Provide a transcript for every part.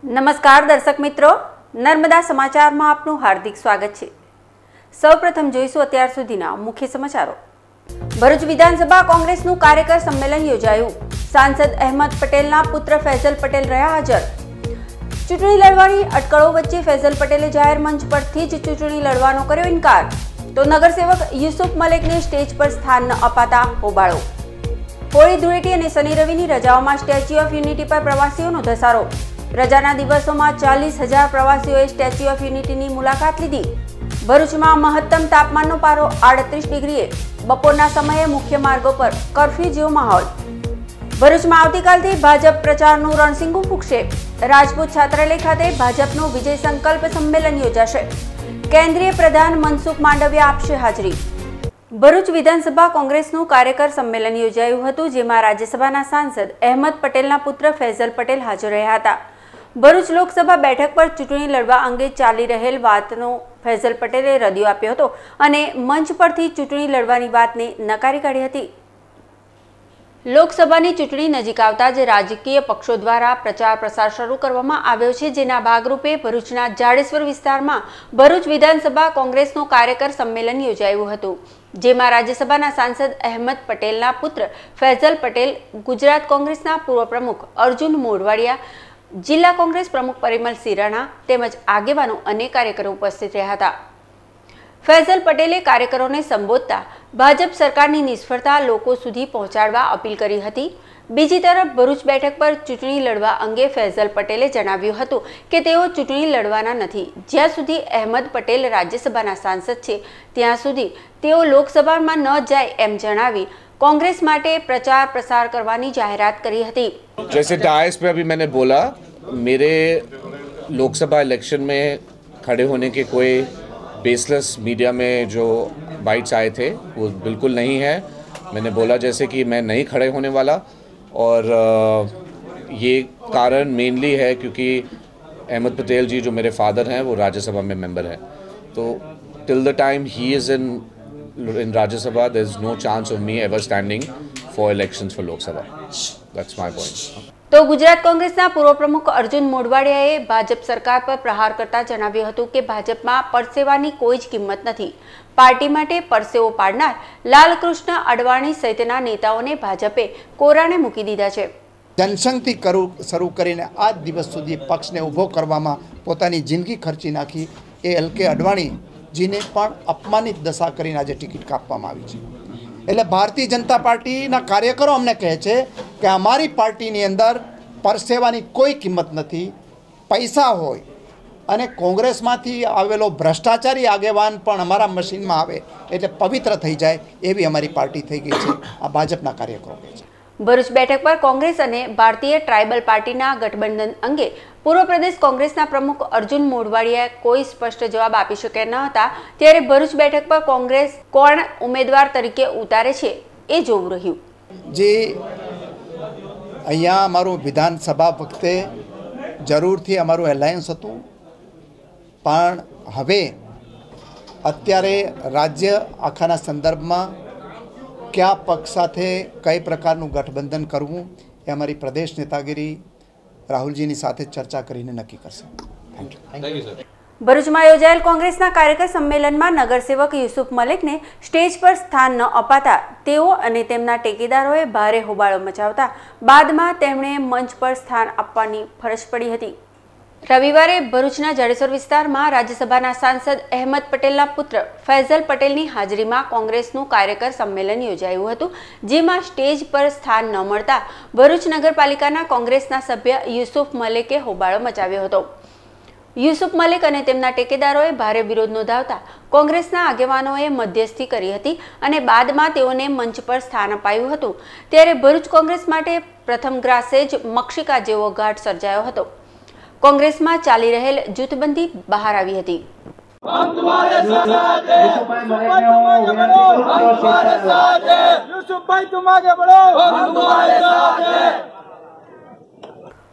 નમસ્કાર દર્શક મિત્રો, નર્મદા સમાચારમાં આપનું હાર્દિક સ્વાગત છે। સૌપ્રથમ જોઈશું અત્યાર સુધીના મુખ્ય સમાચારો। ભરૂચ વિધાનસભા કોંગ્રેસનું કાર્યકર સંમેલન યોજાયું। સાંસદ અહેમદ પટેલના પુત્ર ફૈઝલ પટેલ રહ્યા હાજર। ચૂંટણી લડવાની અટકળો વચ્ચે ફૈઝલ પટેલે જાહેર મંચ પરથી જ ચૂંટણી લડવાનો કર્યો ઇનકાર, તો નગરસેવક યુસુફ મલેકને સ્ટેજ પર સ્થાન ન અપાતા હોબાળો। હોળી ધૂળેટી અને શનિ રવિની રજાઓમાં સ્ટેચ્યુ ઓફ યુનિટી પર પ્રવાસીઓનો ધસારો। રજાના દિવસોમાં 40,000 પ્રવાસીઓએ સ્ટેચ્યુ ઓફ યુનિટીની મુલાકાત લીધી। ભરૂચમાં મહત્તમ તાપમાનનો પારો 38 ડિગ્રીએ। બપોરના સમયે મુખ્ય માર્ગો પર કર્ફ્યુ જેવો માહોલ। ભરૂચમાં આવતીકાલથી ભાજપ પ્રચારનું રણસીંગું ફૂંકશે। રાજપૂત છાત્રાલય ખાતે ભાજપનું વિજય સંકલ્પ સંમેલન યોજાશે। કેન્દ્રીય પ્રધાન મનસુખ માંડવિયા આપશે હાજરી। ભરૂચ વિધાનસભા કોંગ્રેસનું કાર્યકર સંમેલન યોજાયું હતું, જેમાં રાજ્યસભાના સાંસદ અહેમદ પટેલના પુત્ર ફૈઝલ પટેલ હાજર રહ્યા હતા। ભરૂચ લોકસભા બેઠક પર ચૂંટણી લડવા અંગે ચાલી રહેલ વાતનો ફૈઝલ પટેલે રદિયો આપ્યો હતો અને મંચ પરથી ચૂંટણી લડવાની વાતને નકારી કાઢી હતી। લોકસભાની ચૂંટણી નજીક આવતા જ રાજકીય પક્ષો દ્વારા પ્રચાર પ્રસાર શરૂ કરવામાં આવ્યો છે, જેના ભાગરૂપે ભરૂચના જાડેશ્વર વિસ્તારમાં ભરૂચ વિધાનસભા કોંગ્રેસનું કાર્યકર સંમેલન યોજાયું હતું, જેમાં રાજ્યસભાના સાંસદ અહેમદ પટેલના પુત્ર ફૈઝલ પટેલ, ગુજરાત કોંગ્રેસના પૂર્વ પ્રમુખ અર્જુન મોઢવાડિયા, જિલ્લા કોંગ્રેસ પ્રમુખ પરિમલસિંહ રાણા તેમજ આગેવાનો અને કાર્યકરો ઉપસ્થિત રહ્યા હતા। ફૈઝલ પટેલે કાર્યકરોને સંબોધતા ભાજપ સરકારની નિષ્ફળતા લોકો સુધી પહોંચાડવા અપીલ કરી હતી। બીજી તરફ ભરૂચ બેઠક પર ચૂંટણી લડવા અંગે ફૈઝલ પટેલે જણાવ્યું હતું કે તેઓ ચૂંટણી લડવાના નથી। જ્યાં સુધી અહેમદ પટેલ રાજ્યસભાના સાંસદ છે ત્યાં સુધી તેઓ લોકસભામાં ન જાય એમ જણાવી कांग्रेस माटे प्रचार प्रसार करवानी जाहिरात करी हती। जैसे डायस पे अभी मैंने बोला, मेरे लोकसभा इलेक्शन में खड़े होने के कोई बेसलेस मीडिया में जो बाइट्स आए थे वो बिल्कुल नहीं है। मैंने बोला जैसे कि मैं नहीं खड़े होने वाला, और ये कारण मेनली है क्योंकि अहमद पटेल जी जो मेरे फादर हैं वो राज्यसभा में मेंबर हैं, तो till the time he is in Rajya Sabha, there is no chance of me ever standing for elections for Lok Sabha. That's my point. તો ગુજરાત કોંગ્રેસના પૂર્વ પ્રમુખ અર્જુન મોઢવાડિયાએ ભાજપ સરકાર પર પ્રહાર કરતા જણાવ્યું હતું કે ભાજપમાં પરસેવાની કોઈ જ કિંમત નથી। પાર્ટી માટે પરસેવો પાડનાર લાલકૃષ્ણ અડવાણી સહિતના નેતાઓને ભાજપે કોરાણે મૂકી દીધા છે। જનસંઘથી શરૂ કરીને આજ દિવસ સુધી પક્ષને ઊભો કરવામાં પોતાની જિંદગી ખર્ચી નાખી એ એલકે અડવાણી जीने पण अपमानित दशा करीने आज टिकિટ कापवामां आवी छे। एटले भारतीय जनता पार्टीना कार्यकरो अमने कहे छे के अमारी पार्टीनी अंदर परसेवानी कोई किंमत नथी। पैसा होय अने कोंग्रेसमांथी आवेलो भ्रष्टाचारी आगेवान पण अमारा मशीनमां आवे एटले पवित्र थई जाय एवी अमारी पार्टी थई गई छे। आ भाजपना कार्यकरो कहे छे। भरूच बेठक पर कांग्रेस અને ભારતીય ટ્રાઇબલ પાર્ટીના ગઠબંધન અંગે પૂર્વ પ્રદેશ કોંગ્રેસના પ્રમુખ અર્જુન મોઢવાડિયાએ કોઈ સ્પષ્ટ જવાબ આપી શક્યા ન હતા, ત્યારે ભરૂચ બેઠક પર કોંગ્રેસ કોણ ઉમેદવાર તરીકે ઉતારે છે એ જોવું રહ્યું। જે અહીંયા અમારું વિધાનસભા વખતે જરૂરથી અમારું એલાયન્સ હતું, પણ હવે અત્યારે રાજ્ય આખાના સંદર્ભમાં क्या पक्ष साथे कई प्रकारનું गठबंधन करवू ए अमारी प्रदेश नेतागिरी राहुलजी ની સાથે ચર્ચા કરીને નક્કી કરશે। Thank you sir. ભરૂચમાં યોજાયેલ કોંગ્રેસના કાર્યકર સંમેલનમાં નગરસેવક યુસુફ મલેકને સ્ટેજ પર સ્થાન ન અપાતા તેઓ અને તેમના ટેકેદારોએ ભારે હોબાળો મચાવતા બાદમાં તેમણે મંચ પર સ્થાન આપવાની ફરજ પડી હતી। રવિવારે ભરૂચના જાડેશ્વર વિસ્તારમાં રાજ્યસભાના સાંસદ અહેમદ પટેલના પુત્ર ફૈઝલ પટેલની હાજરીમાં કોંગ્રેસનું કાર્યકર સંમેલન યોજાયું હતું, જેમાં સ્ટેજ પર સ્થાન ન મળતા ભરૂચ નગરપાલિકાના કોંગ્રેસના સભ્ય યુસુફ મલેકે હોબાળો મચાવ્યો હતો। યુસુફ મલેક અને તેમના ટેકેદારોએ ભારે વિરોધ નોંધાવતા કોંગ્રેસના આગેવાનોએ મધ્યસ્થી કરી હતી અને બાદમાં તેઓને મંચ પર સ્થાન અપાયું હતું। ત્યારે ભરૂચ કોંગ્રેસ માટે પ્રથમ ગ્રાસે જ મક્ષિકા જેવો ઘાટ સર્જાયો હતો। कांग्रेस में चाली रहेल जूथबंदी बहार आई थी।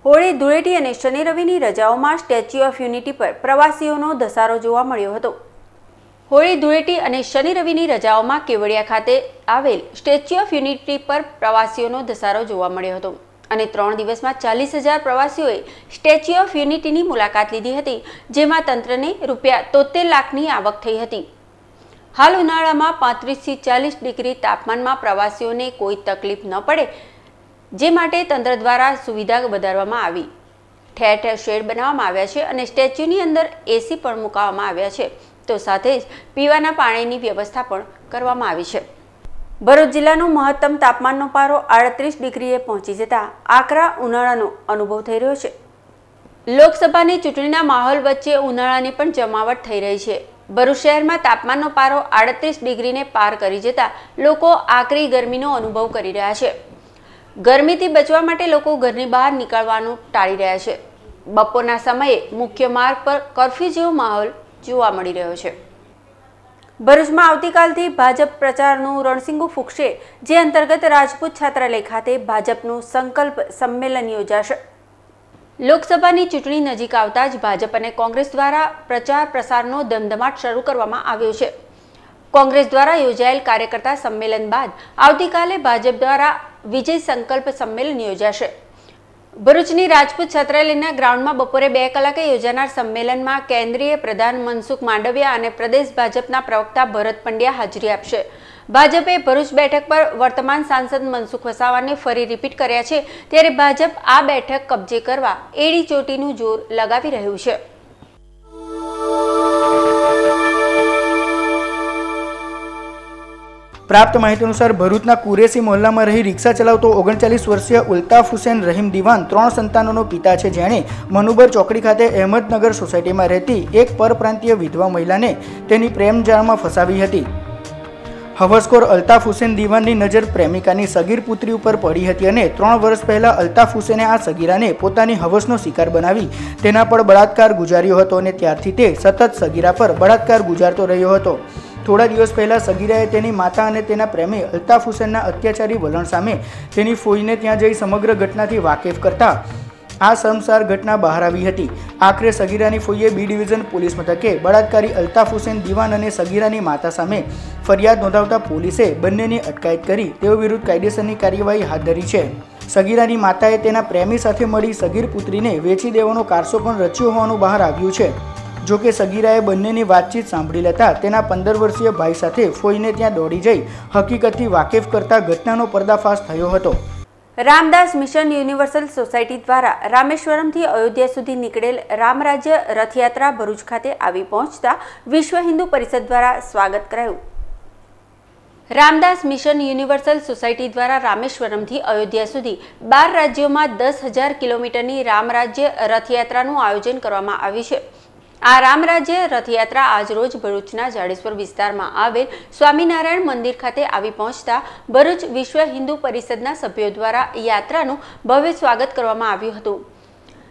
होळी धूळेटी અને શનિ રવિની રજાઓમાં સ્ટેચ્યુ ઓફ યુનિટી પર પ્રવાસીઓનો ધસારો જોવા મળ્યો હતો। હોળી ધૂળેટી અને શનિ રવિની રજાઓમાં કેવડિયા ખાતે આવેલ સ્ટેચ્યુ ઓફ યુનિટી પર પ્રવાસીઓનો ધસારો જોવા મળ્યો હતો। અને 3 દિવસમાં 40,000 પ્રવાસીઓએ સ્ટેચ્યુ ઓફ યુનિટીની મુલાકાત લીધી હતી, જેમાં તંત્રને ₹73 લાખની આવક થઈ હતી। હાલ ઉનાળામાં 35 થી 40 ડિગ્રી તાપમાનમાં પ્રવાસીઓને કોઈ તકલીફ ન પડે, જે માટે તંત્ર દ્વારા સુવિધા વધારવામાં આવી। ઠેર ઠેર શેડ બનાવવામાં આવ્યા છે અને સ્ટેચ્યુની અંદર એસી પણ મૂકવામાં આવ્યા છે, તો સાથે જ પીવાના પાણીની વ્યવસ્થા પણ કરવામાં આવી છે। ભરૂચ જિલ્લાનું મહત્તમ તાપમાનનો પારો 38 ડિગ્રીએ પહોંચી જતા આકરા ઉનાળાનો અનુભવ થઈ રહ્યો છે। લોકસભાની ચૂંટણીના માહોલ વચ્ચે ઉનાળાની પણ જમાવટ થઈ રહી છે। ભરૂચ શહેરમાં તાપમાનનો પારો 38 ડિગ્રીને પાર કરી જતા લોકો આકરી ગરમીનો અનુભવ કરી રહ્યા છે। ગરમીથી બચવા માટે લોકો ઘરની બહાર નીકળવાનું ટાળી રહ્યા છે। બપોરના સમયે મુખ્ય માર્ગ પર કર્ફ્યુ જેવો માહોલ જોવા મળી રહ્યો છે। ભરૂચમાં આવતીકાલથી ભાજપ પ્રચારનું રણસીંગું ફૂંકશે, જે અંતર્ગત રાજપૂત છાત્રાલય ખાતે ભાજપનું સંકલ્પ સંમેલન યોજાશે। લોકસભાની ચૂંટણી નજીક આવતા જ ભાજપ અને કોંગ્રેસ દ્વારા પ્રચાર પ્રસારનો ધમધમાટ શરૂ કરવામાં આવ્યો છે। કોંગ્રેસ દ્વારા યોજાયેલ કાર્યકર્તા સંમેલન બાદ આવતીકાલે ભાજપ દ્વારા વિજય સંકલ્પ સંમેલન યોજાશે। ભરૂચની રાજપૂત છાત્રાલયના ગ્રાઉન્ડમાં બપોરે 2 કલાકે યોજાનાર સંમેલનમાં કેન્દ્રીય પ્રધાન મનસુખ માંડવિયા અને પ્રદેશ ભાજપના પ્રવક્તા ભરત પંડ્યા હાજરી આપશે। ભાજપે ભરૂચ બેઠક પર વર્તમાન સાંસદ મનસુખ વસાવાને ફરી રિપીટ કર્યા છે, ત્યારે ભાજપ આ બેઠક કબજે કરવા એડી ચોટીનું જોર લગાવી રહ્યું છે। प्राप्त माहिती अनुसार भरूचना कुरेसी मोहल्ला में रही रिक्शा चलावतो 39 वर्षीय उल्ताफ हुसैन रहीम दीवान 3 संतानों पिता है, जेणे मनुबर चौकड़ी खाते अहमदनगर सोसायटी में रहती एक परप्रांतीय विधवा महिला ने तेनी प्रेम जाल में फसावी हती। हवसखोर अल्ताफ हुसैन दीवानी नजर प्रेमिकानी सगीर पुत्री पर पड़ी हती अने 3 वर्ष पहला अल्ताफ हुसैने आ सगीराने पोतानी हवसनो शिकार बनावी तेना पर बलात्कार गुजार्यो हतो अने त्यारथी ते सतत सगीरा पर बलात्कार गुजारतो रह्यो हतो। थोड़ा दिवस पहला सगीराए तेनी माता अने तेना प्रेमी अल्ताफ हुसैनना अत्याचारी वलण सामे तेनी फोईने त्यां जई समग्र घटनाथी वाकेफ करता आ शर्मसार घटना बहार आवी हती। आखरे सगीरानी फोईए बी डिविजन पोलीस मथके बलात्कारी अल्ताफ हुसैन दीवान अने सगीरानी माता सामे फरियाद नोंधावता पोलीसे बंनेनी अटकायत करी तेओ विरुद्ध कायदेसरनी कार्यवाही हाथ धरी छे। सगीरानी माताए तेना प्रेमी साथे मळी सगीर पुत्रीने वेची देવાનો કારસો પણ રચ્યો હોવાનું બહાર આવ્યું છે। जो कि सगीराए बंनेनी वातचीत सांभળી लेता तेना 15 वर्षीय भाई साथे फोईने त्यां दौड़ी जई हकीकतथी वाकेफ करता घटनानो पर्दाफाश थयो हतो। रामदास मिशन यूनिवर्सल सोसायटी द्वारा रामेश्वरमथी अयोध्या सुधी निकळेल राम राज्य रथयात्रा भरूच खाते आवी पहोंचता विश्व हिंदू परिषद द्वारा स्वागत करायुं। रामदास मिशन यूनिवर्सल सोसायटी द्वारा रामेश्वरमथी अयोध्या सुधी 12 राज्यों में 10,000 किलोमीटरनी राम राज्य रथयात्रानुं आयोजन करवामां आव्युं छे। आ राम राज्य रथयात्रा आज रोज भरूचना जाडेश्वर विस्तार में आवेल स्वामीनारायण मंदिर खाते आवी पहोंचता भरूच विश्व हिंदू परिषदना सभ्यों द्वारा यात्रानुं भव्य स्वागत करवामां आव्युं हतुं।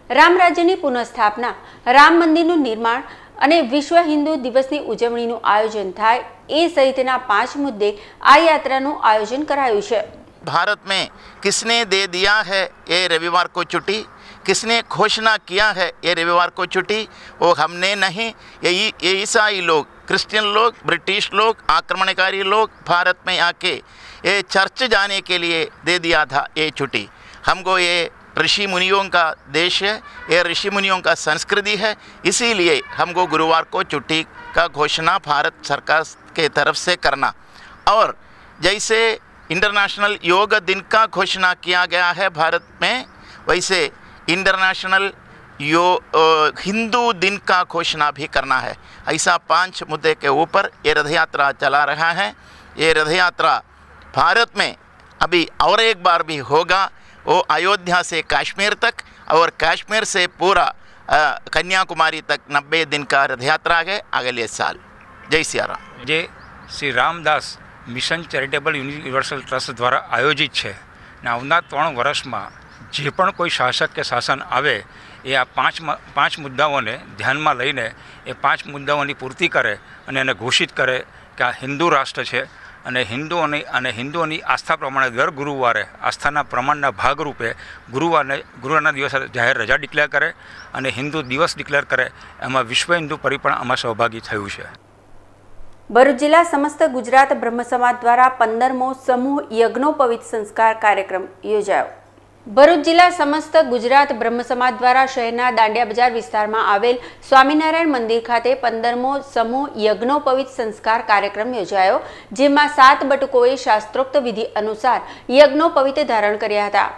राम राज्यनी पुनઃस्थापना, राम मंदिरनुं निर्माण અને વિશ્વ હિન્દુ દિવસની ઉજવણીનું આયોજન થાય એ સહિતના 5 મુદ્દે આ યાત્રાનું આયોજન કરાયું છે। भारत में किसने दे दिया है ये रविवार को छुट्टी, किसने घोषणा किया है ये रविवार को छुट्टी, वो हमने नहीं, ये ईसाई लोग, क्रिश्चियन लोग, ब्रिटिश लोग, आक्रमणकारी लोग भारत में आके ये चर्च जाने के लिए दे दिया था ये छुट्टी। हमको ये ऋषि मुनियों का देश है, ये ऋषि मुनियों का संस्कृति है, इसीलिए हमको गुरुवार को छुट्टी का घोषणा भारत सरकार के तरफ से करना। और जैसे इंटरनेशनल योग दिन का घोषणा किया गया है भारत में, वैसे इंटरनेशनल हिंदू दिन का घोषणा भी करना है। ऐसा 5 मुद्दे के ऊपर ये रथ यात्रा चला रहा है। ये रथ यात्रा भारत में अभी और एक बार भी होगा, वो अयोध्या से कश्मीर तक और कश्मीर से पूरा कन्याकुमारी तक 90 दिन का रथ यात्रा है अगले साल। जय सिया राम। जे Shri Ramdas mission charitable universal trust द्वारा आयोजित है। आवनार 3 वर्ष में जे पण कोई शासक के शासन आवे ए आ 5 मुद्दाओं ने ध्यान में लईने ए 5 मुद्दाओं पूर्ति करे और एने घोषित करे कि आ हिंदू राष्ट्र है અને હિન્દુઓની આસ્થા પ્રમાણે દર ગુરુવારે આસ્થાના પ્રમાણના ભાગરૂપે ગુરુવારના દિવસે જાહેર રજા ડિક્લેર કરે અને હિન્દુ દિવસ ડિક્લેર કરે। એમાં વિશ્વ હિન્દુ પરિપણ આમાં સહભાગી થયું છે। ભરૂચ જિલ્લા સમસ્ત ગુજરાત બ્રહ્મ સમાજ દ્વારા 15મો સમૂહ યજ્ઞોપવિત સંસ્કાર કાર્યક્રમ યોજાયો। ભરૂચ જિલ્લા સમસ્ત ગુજરાત બ્રહ્મ સમાજ દ્વારા શહેરના દાંડિયા બજાર વિસ્તારમાં આવેલ સ્વામિનારાયણ મંદિર ખાતે 15મો સમૂહ યજ્ઞોપવિત સંસ્કાર કાર્યક્રમ યોજાયો, જેમાં 7 બટુકોએ શાસ્ત્રોક્ત વિધિ અનુસાર યજ્ઞોપવિત ધારણ કર્યા હતા।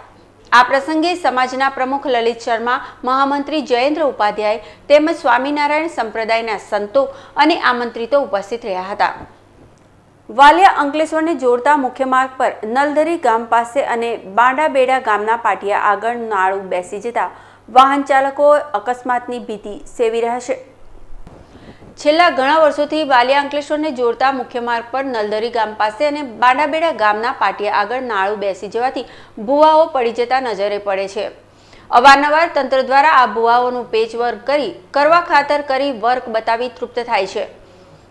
આ પ્રસંગે સમાજના પ્રમુખ લલિત શર્મા, મહામંત્રી જયેન્દ્ર ઉપાધ્યાય તેમજ સ્વામિનારાયણ સંપ્રદાયના સંતો અને આમંત્રિતો ઉપસ્થિત રહ્યા હતા। વાલિયા અંકલેશ્વરને જોડતા મુખ્ય માર્ગ પર નલધરી ગામ પાસે અને બાંડાબેડા ગામના પાટિયા આગળ નાળું બેસી જતા વાહન ચાલકો અકસ્માતની ભીતિ સેવી રહ્યા છે। છેલ્લા ઘણા વર્ષોથી વાલિયા અંકલેશ્વરને જોડતા મુખ્ય માર્ગ પર નલધરી ગામ પાસે અને બાંડાબેડા ગામના પાટિયા આગળ નાળું બેસી જવાથી ભૂવાઓ પડી જતા નજરે પડે છે। અવારનવાર તંત્ર દ્વારા આ ભૂવાઓનું પેચવર્ક કરી કરવા ખાતર કરી વર્ક બતાવી તૃપ્ત થાય છે।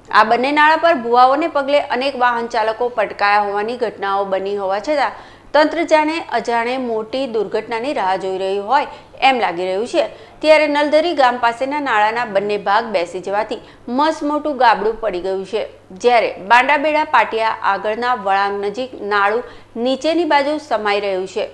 આ બંને નાળા પર ભૂવાઓને પગલે અનેક વાહન ચાલકો પટકાયા હોવાની ઘટનાઓ બની હોવા છતાં તંત્ર જાણે અજાણે મોટી દુર્ઘટનાની રાહ જોઈ રહ્યું હોય એમ લાગી રહ્યું છે। ત્યારે નલધરી ગામ પાસેના નાળાના બંને ભાગ બેસી જવાથી મસ્ત મોટું ગાબડું પડી ગયું છે, જ્યારે બાંડાબેડા પાટિયા આગળના વળાંક નજીક નાળું નીચેની બાજુ સમાઈ રહ્યું છે।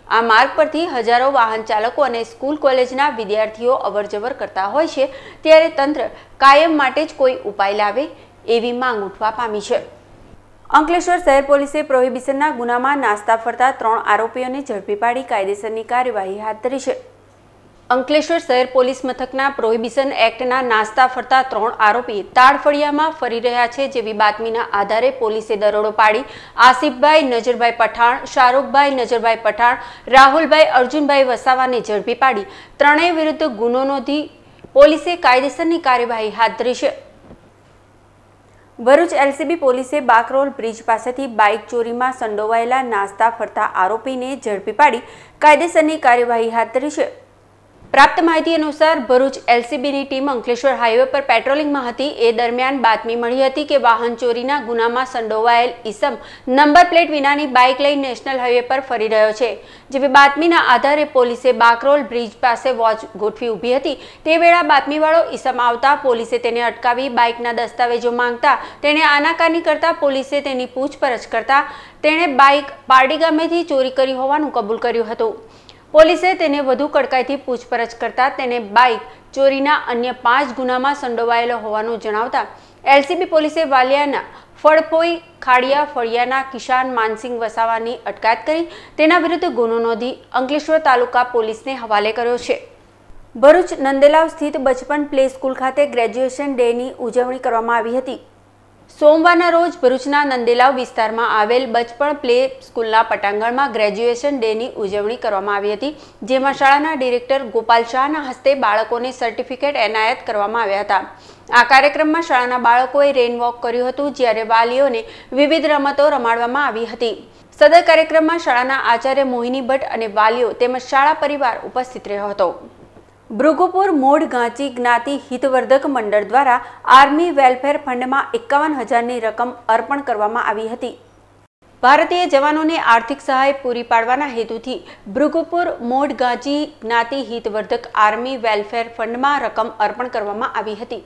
આ માર્ગ પરથી હજારો વાહન ચાલકો અને સ્કૂલ કોલેજના વિદ્યાર્થીઓ અવરજવર કરતા હોય છે, ત્યારે તંત્ર કાયમ માટે જ કોઈ ઉપાય લાવે એવી માંગ ઉઠવા પામી છે। અંકલેશ્વર શહેર પોલીસે પ્રોહિબિશનના ગુનામાં નાસ્તા ફરતા 3 આરોપીઓને ઝડપી પાડી કાયદેસરની કાર્યવાહી હાથ ધરી છે। અંકલેશ્વર શહેર પોલીસ મથકના પ્રોહિબિશન એક્ટના નાસ્તા ફરતા 3 આરોપી તાડફળિયામાં ફરી રહ્યા છે, જેવી બાતમીના આધારે પોલીસે દરોડો પાડી આસિફભાઈ નજરભાઈ પઠાણ, શાહરૂખભાઈ નજરભાઈ પઠાણ, રાહુલભાઈ અર્જુનભાઈ વસાવાને ઝડપી પાડી ત્રણેય વિરુદ્ધ ગુનો નોંધી પોલીસે કાયદેસરની કાર્યવાહી હાથ ધરી છે। ભરૂચ એલસીબી પોલીસે બાકરોલ બ્રિજ પાસેથી બાઇક ચોરીમાં સંડોવાયેલા નાસ્તા ફરતા આરોપીને ઝડપી પાડી કાયદેસરની કાર્યવાહી હાથ ધરી છે। પ્રાપ્ત માહિતી અનુસાર ભરૂચ એલસીબીની ટીમ અંકલેશ્વર હાઈવે પર પેટ્રોલિંગમાં હતી। એ દરમિયાન બાતમી મળી હતી કે વાહન ચોરીના ગુનામાં સંડોવાયેલ ઈસમ નંબર પ્લેટ વિનાની બાઇક લઈ નેશનલ હાઈવે પર ફરી રહ્યો છે, જેવી બાતમીના આધારે પોલીસે બાકરોલ બ્રિજ પાસે વોચ ગોઠવી ઊભી હતી। તે વેળા બાતમીવાળો ઈસમ આવતા પોલીસે તેને અટકાવી બાઇકના દસ્તાવેજો માંગતા તેણે આનાકાની કરતા પોલીસે તેની પૂછપરછ કરતા તેણે બાઇક પારડી ગામેથી ચોરી કરી હોવાનું કબૂલ કર્યું હતું। પોલીસે તેને વધુ કડકાઈથી પૂછપરછ કરતા તેને બાઇક ચોરીના અન્ય 5 ગુનામાં સંડોવાયેલો હોવાનું જણાવતા એલસીબી પોલીસે વાલિયાના ફળફોઈ ખાડિયા ફળિયાના કિશાન માનસિંહ વસાવાની અટકાયત કરી તેના વિરુદ્ધ ગુનો નોંધી અંકલેશ્વર તાલુકા પોલીસને હવાલે કર્યો છે। ભરૂચ નંદેલાવ સ્થિત બચપન પ્લે સ્કૂલ ખાતે ગ્રેજ્યુએશન ડેની ઉજવણી કરવામાં આવી હતી। સોમવારના રોજ ભરૂચના નંદેલાવ વિસ્તારમાં આવેલ બચપણ પ્લે સ્કૂલના પટાંગણમાં ગ્રેજ્યુએશન ડેની ઉજવણી કરવામાં આવી હતી, જેમાં શાળાના ડિરેક્ટર ગોપાલ શાહના હસ્તે બાળકોને સર્ટિફિકેટ એનાયત કરવામાં આવ્યા હતા। આ કાર્યક્રમમાં શાળાના બાળકોએ રેન વોક કર્યું હતું, જ્યારે વાલીઓને વિવિધ રમતો રમાડવામાં આવી હતી। સદર કાર્યક્રમમાં શાળાના આચાર્ય મોહિની ભટ્ટ અને વાલીઓ તેમજ શાળા પરિવાર ઉપસ્થિત રહ્યો હતો। ભૃગુપુર મોઢ ગાંચી જ્ઞાતિ હિતવર્ધક મંડળ દ્વારા આર્મી વેલફેર ફંડમાં 51,000ની રકમ અર્પણ કરવામાં આવી હતી। ભારતીય જવાનોને આર્થિક સહાય પૂરી પાડવાના હેતુથી ભૃગુપુર મોઢ ગાંચી જ્ઞાતિ હિતવર્ધક આર્મી વેલફેર ફંડમાં રકમ અર્પણ કરવામાં આવી હતી।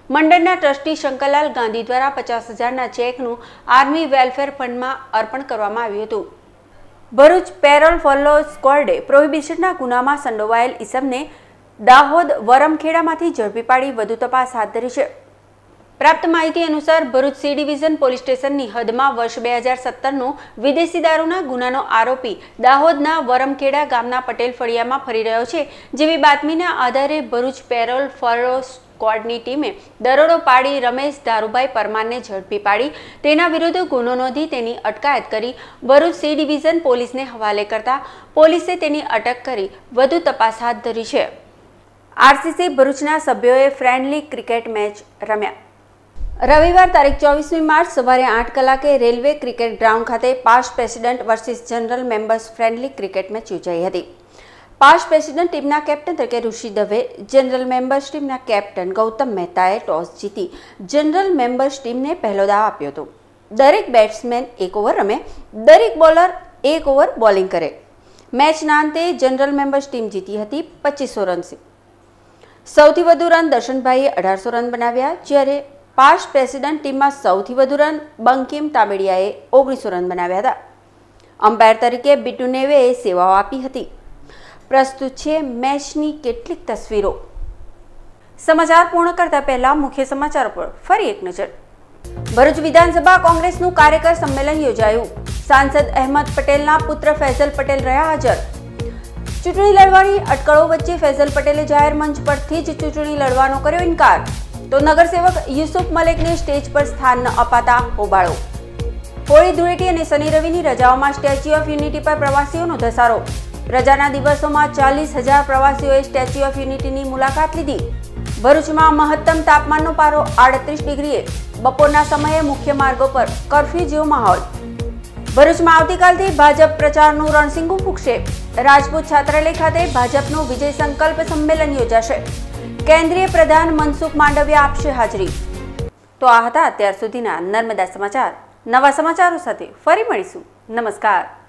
મંડળના ટ્રસ્ટી શંકરલાલ ગાંધી દ્વારા 50,000ના ચેકનું આર્મી વેલફેર ફંડમાં અર્પણ કરવામાં આવ્યું હતું। ભરૂચ પેરોલ ફોલો સ્ક્વોડે પ્રોહિબિશનના ગુનામાં સંડોવાયેલ ઈસમને દાહોદ વરમખેડામાંથી ઝડપી પાડી વધુ તપાસ હાથ ધરી છે। પ્રાપ્ત માહિતી અનુસાર ભરૂચ સી ડિવિઝન પોલીસ સ્ટેશનની હદમાં વર્ષ 2017નો વિદેશી દારૂના ગુનાનો આરોપી દાહોદના વરમખેડા ગામના પટેલ ફળિયામાં ફરી રહ્યો છે, જેવી બાતમીના આધારે ભરૂચ પેરોલ ફોલો સ્ક્વોડની ટીમે દરોડો પાડી રમેશ ધારુભાઈ પરમારને ઝડપી પાડી તેના વિરુદ્ધ ગુનો નોંધી તેની અટકાયત કરી ભરૂચ સી ડિવિઝન પોલીસને હવાલે કરતા પોલીસે તેની અટક કરી વધુ તપાસ હાથ ધરી છે। આરસીસી ભરૂચના સભ્યોએ ફ્રેન્ડલી ક્રિકેટ મેચ રમ્યા। રવિવાર તારીખ 24મી માર્ચ સવારે 8 કલાકે રેલવે ક્રિકેટ ગ્રાઉન્ડ ખાતે past president versus general members friendly cricket match યોજાઈ હતી। પાસ્ટ પ્રેસિડેન્ટ ટીમના કેપ્ટન તરીકે ઋષિ દવે, જનરલ મેમ્બર્સ ટીમના કેપ્ટન ગૌતમ મહેતાએ ટોસ જીતી જનરલ મેમ્બર્સ ટીમને પહેલો દાવ આપ્યો હતો। દરેક બેટ્સમેન 1 ઓવર રમે, દરેક બોલર 1 ઓવર બોલિંગ કરે। મેચના અંતે જનરલ મેમ્બર્સ ટીમ જીતી હતી 2500 રનથી। સૌથી વધુ રન દર્શનભાઈએ 1800 રન બનાવ્યા, જ્યારે પાસ્ટ પ્રેસિડેન્ટ ટીમમાં સૌથી વધુ રન બંકિમ તાબેડિયાએ 1900 રન બનાવ્યા હતા। અમ્પાયર તરીકે બીટુ નેવેએ સેવાઓ આપી હતી. પ્રસ્તુત છે મેચની કેટલીક તસવીરો. સમાચાર પૂર્ણ કરતા પહેલા મુખ્ય સમાચાર પર ફરી એક નજર. ભરૂચ વિધાનસભા કોંગ્રેસનું કાર્યકર સંમેલન યોજાયું. સાંસદ અહેમદ પટેલના પુત્ર ફૈઝલ પટેલ રહ્યા હાજર. ચૂંટણી લડવાની અટકળો વચ્ચે ફૈઝલ પટેલે જાહેર મંચ પરથી જ ચૂંટણી લડવાનો કર્યો ઇનકાર. તો નગરસેવક યુસુફ મલેકને સ્ટેજ પર સ્થાન ન અપાતા હોબાળો. હોળી, ધૂળેટી અને શનિ રવિની રજાઓમાં સ્ટેચ્યુ ઓફ યુનિટી પર પ્રવાસીઓનો ધસારો. રજાના દિવસોમાં 40,000 પ્રવાસીઓએ સ્ટેચ્યુ ઓફ યુનિટીની મુલાકાત લીધી. ભરૂચમાં મહત્તમ તાપમાનનો પારો 38 ડિગ્રીએ. બપોરના સમયે મુખ્ય માર્ગો પર કર્ફ્યુ જેવો માહોલ. ભરૂચમાં આવતીકાલથી ભાજપ પ્રચારનું રણસીંગું ફૂંકશે. રાજપૂત છાત્રાલય ખાતે ભાજપનું વિજય સંકલ્પ સંમેલન યોજાશે. કેન્દ્રીય પ્રધાન મનસુખ માંડવિયા આપશે હાજરી. તો આ હતા અત્યાર સુધીના નર્મદા સમાચાર. નવા સમાચારો સાથે ફરી મળીશું. નમસ્કાર.